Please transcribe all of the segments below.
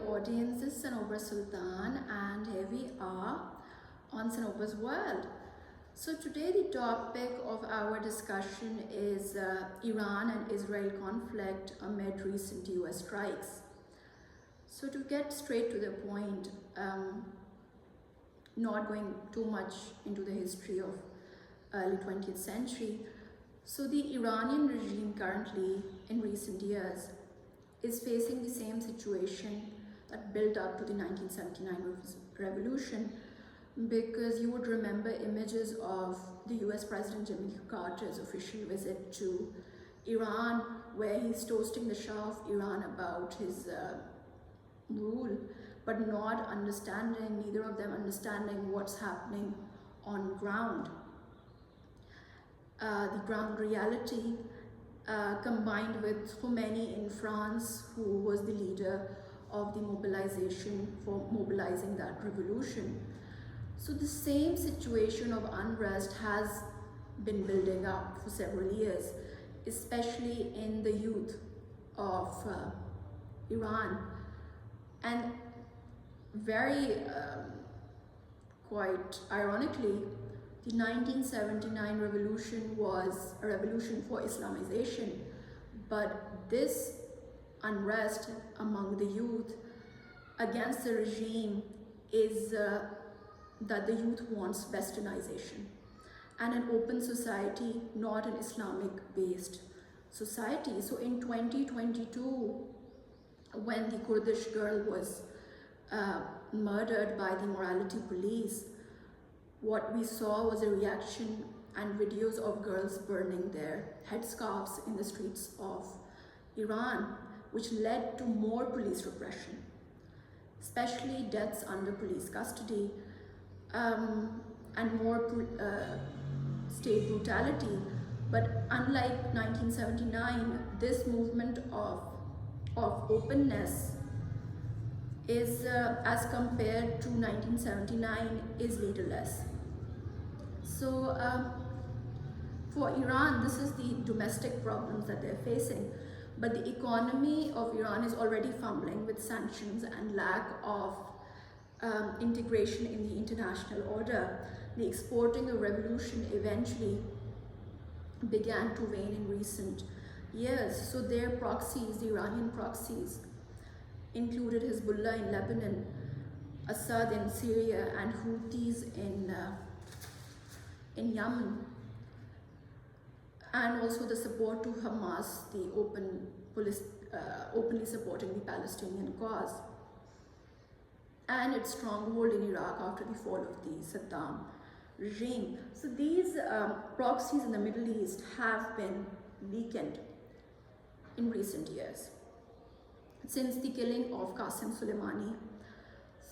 audience, this is Sanobra Sultan, and here we are on Sanobra's World. So today the topic of our discussion is Iran and Israel conflict amid recent US strikes. So to get straight to the point, not going too much into the history of early 20th century, so the Iranian regime currently in recent years is facing the same situation that built up to the 1979 revolution, because you would remember images of the US President Jimmy Carter's official visit to Iran, where he's toasting the Shah of Iran about his rule, but not understanding, neither of them understanding what's happening on ground. The ground reality, combined with Khomeini in France, who was the leader of the mobilization for mobilizing that revolution. So the same situation of unrest has been building up for several years, especially in the youth of Iran. And very quite ironically, the 1979 revolution was a revolution for Islamization, but this unrest among the youth against the regime is that the youth wants westernization and an open society, not an Islamic based society. So in 2022, when the Kurdish girl was murdered by the morality police, what we saw was a reaction and videos of girls burning their headscarves in the streets of Iran, which led to more police repression, especially deaths under police custody, and more state brutality. But unlike 1979, this movement of openness is, as compared to 1979, is leaderless. So for Iran, this is the domestic problems that they're facing. But the economy of Iran is already fumbling with sanctions and lack of integration in the international order. The exporting of revolution eventually began to wane in recent years. So their proxies, the Iranian proxies, included Hezbollah in Lebanon, Assad in Syria, and Houthis in Yemen, and also the support to Hamas, the openly supporting the Palestinian cause, and its stronghold in Iraq after the fall of the Saddam regime. So these proxies in the Middle East have been weakened in recent years. Since the killing of Qasem Soleimani,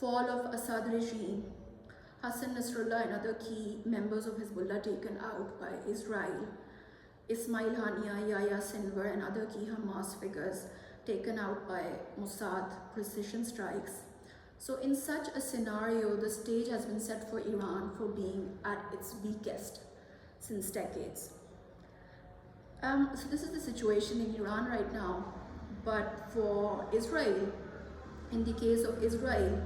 fall of Assad regime, Hassan Nasrallah and other key members of Hezbollah taken out by Israel, Ismail Hania, Yahya Sinwar and other key Hamas figures taken out by Mossad precision strikes. So in such a scenario, the stage has been set for Iran for being at its weakest since decades. So this is the situation in Iran right now. But for Israel, in the case of Israel,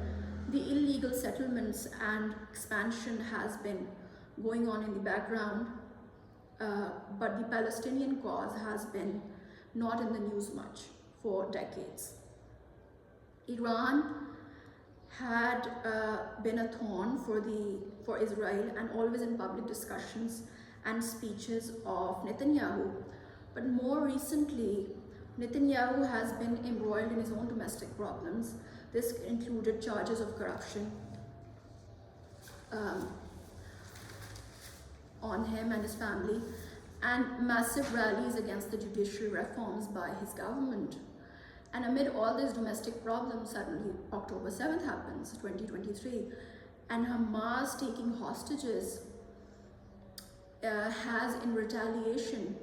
the illegal settlements and expansion has been going on in the background, but the Palestinian cause has been not in the news much for decades. Iran had been a thorn for Israel, and always in public discussions and speeches of Netanyahu. But more recently, Netanyahu has been embroiled in his own domestic problems. This included charges of corruption on him and his family, and massive rallies against the judicial reforms by his government. And amid all these domestic problems, suddenly October 7th happens, 2023, and Hamas taking hostages has, in retaliation,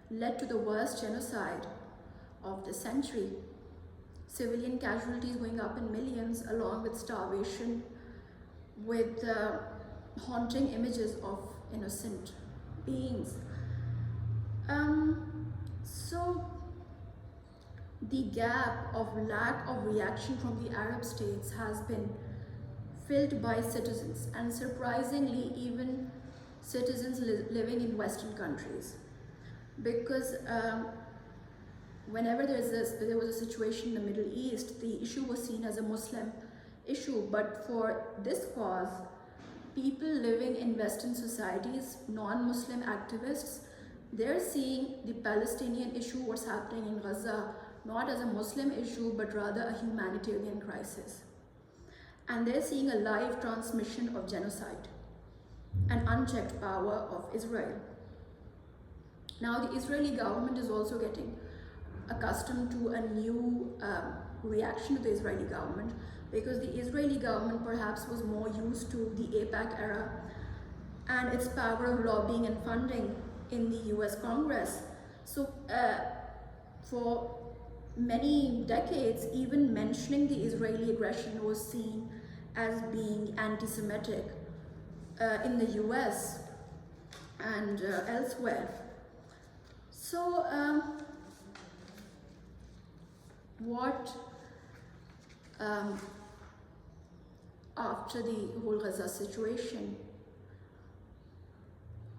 led to the worst genocide of the century. Civilian casualties going up in millions, along with starvation, with haunting images of innocent beings. So the gap of lack of reaction from the Arab states has been filled by citizens, and surprisingly even citizens living in Western countries. Because whenever there was a situation in the Middle East, the issue was seen as a Muslim issue, but for this cause, people living in Western societies, non-Muslim activists, they're seeing the Palestinian issue, what's happening in Gaza, not as a Muslim issue, but rather a humanitarian crisis. And they're seeing a live transmission of genocide and unchecked power of Israel. Now the Israeli government is also getting accustomed to a new reaction to the Israeli government, because the Israeli government perhaps was more used to the AIPAC era and its power of lobbying and funding in the US Congress. So for many decades, even mentioning the Israeli aggression was seen as being anti-Semitic in the US and elsewhere. So after the whole Gaza situation,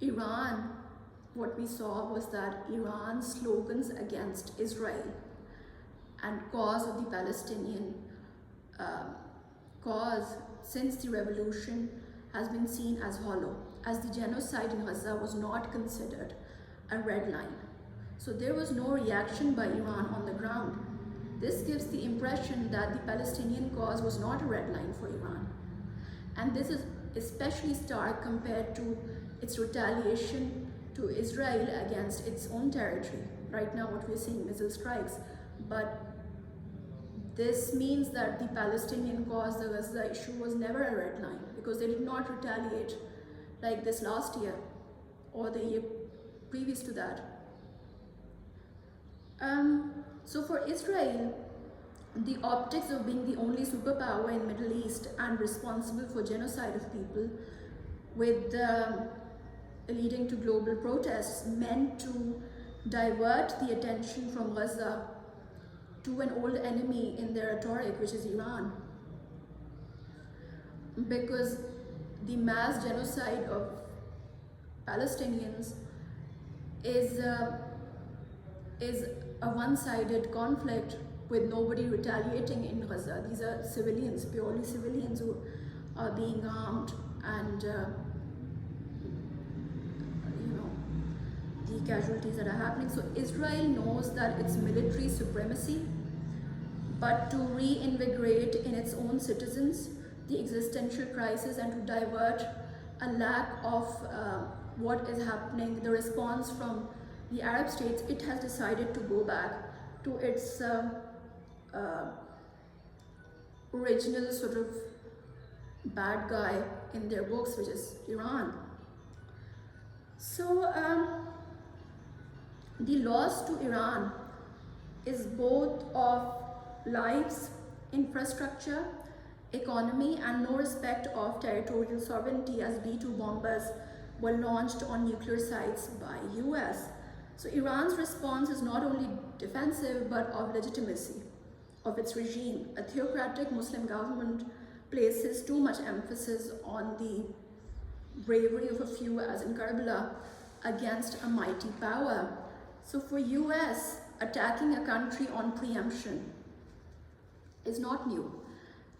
Iran, what we saw was that Iran's slogans against Israel and cause of the Palestinian cause since the revolution has been seen as hollow, as the genocide in Gaza was not considered a red line. So there was no reaction by Iran on the ground. This gives the impression that the Palestinian cause was not a red line for Iran. And this is especially stark compared to its retaliation to Israel against its own territory. Right now what we're seeing, missile strikes. But this means that the Palestinian cause, the Gaza issue, was never a red line, because they did not retaliate like this last year or the year previous to that. So for Israel, the optics of being the only superpower in Middle East and responsible for genocide of people, with leading to global protests, meant to divert the attention from Gaza to an old enemy in their rhetoric, which is Iran. Because the mass genocide of Palestinians is a one-sided conflict with nobody retaliating in Gaza. These are civilians, purely civilians, who are being harmed, and the casualties that are happening. So Israel knows that it's military supremacy, but to reinvigorate in its own citizens the existential crisis and to divert a lack of what is happening, the response from the Arab states, it has decided to go back to its original sort of bad guy in their books, which is Iran. So the loss to Iran is both of lives, infrastructure, economy, and no respect of territorial sovereignty, as B-2 bombers were launched on nuclear sites by US. So Iran's response is not only defensive but of legitimacy of its regime. A theocratic Muslim government places too much emphasis on the bravery of a few, as in Karbala, against a mighty power. So for US, attacking a country on preemption is not new,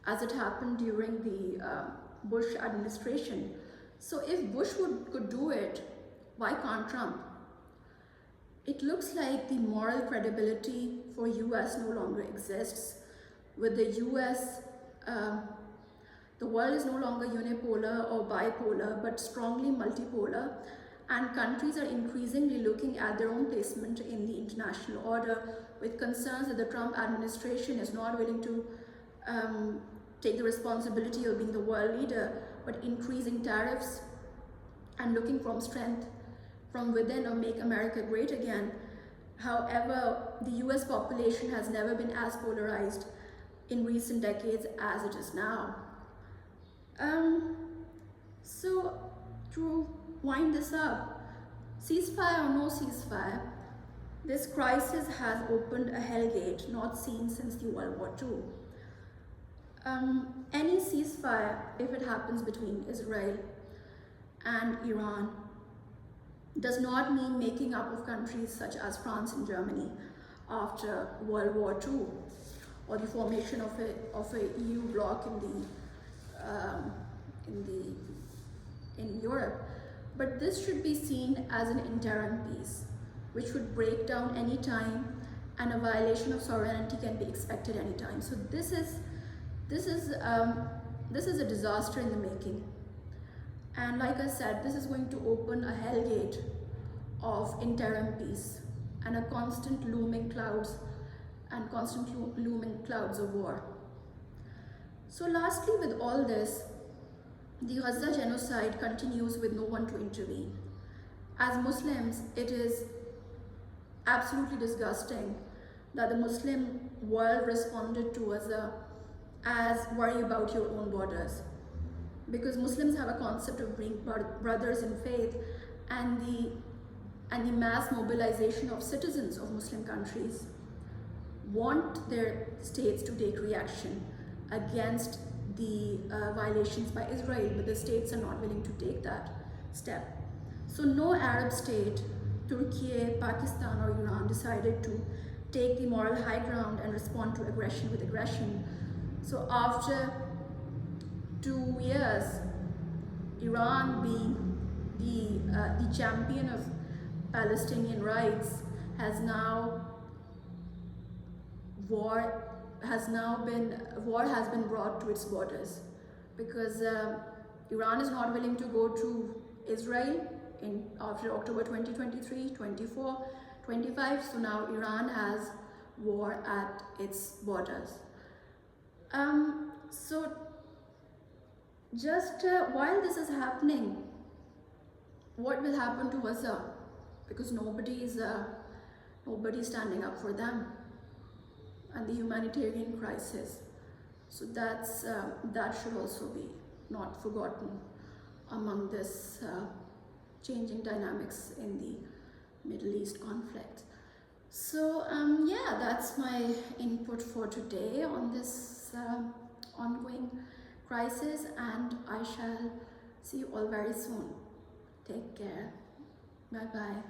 as it happened during the Bush administration. So if Bush could do it, why can't Trump? It looks like the moral credibility for US no longer exists. With the US, the world is no longer unipolar or bipolar, but strongly multipolar, and countries are increasingly looking at their own placement in the international order, with concerns that the Trump administration is not willing to take the responsibility of being the world leader, but increasing tariffs and looking from strength from within of Make America Great Again. However, the US population has never been as polarized in recent decades as it is now. So to wind this up, ceasefire or no ceasefire, This crisis has opened a hellgate not seen since the World War II. Any ceasefire, if it happens between Israel and Iran, does not mean making up of countries such as France and Germany after World War II, or the formation of a EU bloc in Europe. But this should be seen as an interim peace, which would break down any time, and a violation of sovereignty can be expected anytime. So this is a disaster in the making. And like I said, this is going to open a hellgate of interim peace and a constant looming clouds of war. So lastly, with all this, the Gaza genocide continues with no one to intervene. As Muslims, it is absolutely disgusting that the Muslim world responded to Gaza as worry about your own borders, because Muslims have a concept of being brothers in faith, and the mass mobilization of citizens of Muslim countries want their states to take reaction against the violations by Israel, but the states are not willing to take that step. So no Arab state, Turkey, Pakistan or Iran, decided to take the moral high ground and respond to aggression with aggression. So after 2 years, Iran being the champion of Palestinian rights has been brought to its borders, because Iran is not willing to go to Israel after October 2023, 24, 25. So now Iran has war at its borders. So just while this is happening, what will happen to Gaza? Because nobody is standing up for them and the humanitarian crisis. So that should also be not forgotten among this changing dynamics in the Middle East conflict. So yeah, that's my input for today on this ongoing crisis, and I shall see you all very soon. Take care. Bye bye.